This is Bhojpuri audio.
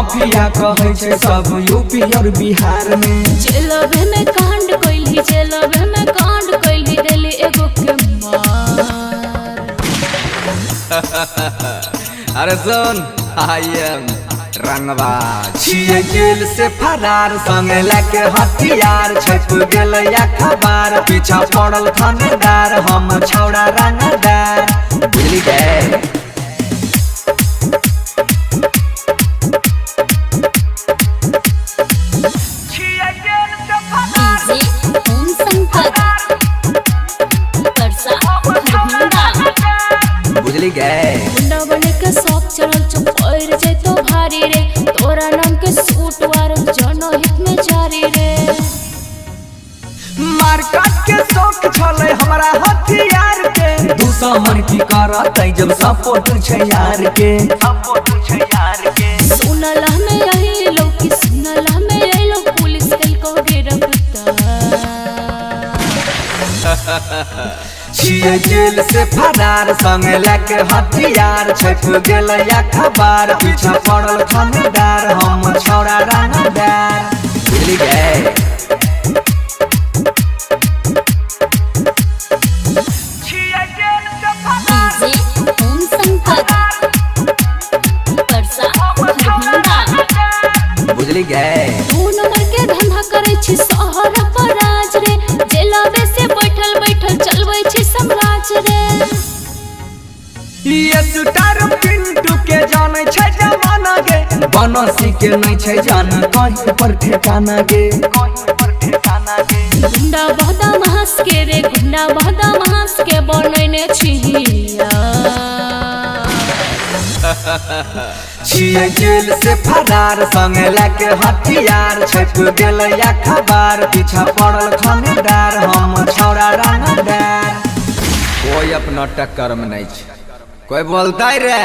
माफिया कहे छे सब यूपी और बिहार में। जेलवे में कांड कइली, जेलवे में कांड कइली, दिल्ली एगो के मार। अरे सुन, आई एम रंगबाज छिए जेल से फरार, संगे लेके हथियार, छप गेल अखबार, पीछा पड़ल थानेदार, हम छौड़ा रंगदार। बुझली गए बुझली गए। गुंडा बने के शौक चढ़ल चुपर जे तो भारी रे, तोरा नाम के सूट वार जनहित में जारी रे। मारकाट के शौक छले हमरा हथियार के, दुश्मन की करत जब सपोर्ट छै यार के, सपोर्ट छै यार के। सुनला में यही लोग की, सुनला में यही लोग पुलिस कल को गिरफ्तार। छिए जेल से फरार, संगे लेके हथियार, छप गेल अखबार, पीछा पड़ल थानेदार, हम छौड़ा रंगदार। बुझली गए बुझली गए। तू नंबर के धंधा करे छी शहर पर राज रे, जेलवे से बैठल बैठल चलबै छी साम्राज्य रे। ये सुटार पिंटू के जाने छै जमाना गे, बनसी के नहीं छै जान कहीं पर ठिकाना गे, कहीं पर ठिकाना गे। गुंडा बहदा महास के रे, गुंडा बहदा महास के बनैने छिया। छिए जेल से फरार, संगे लेके हथियार, छप गेल अखबार, पीछा पड़ल थानेदार, हम छौड़ा रंगदार। कोई अपना टक्कर में नहीं छै, कोई बोलता रे।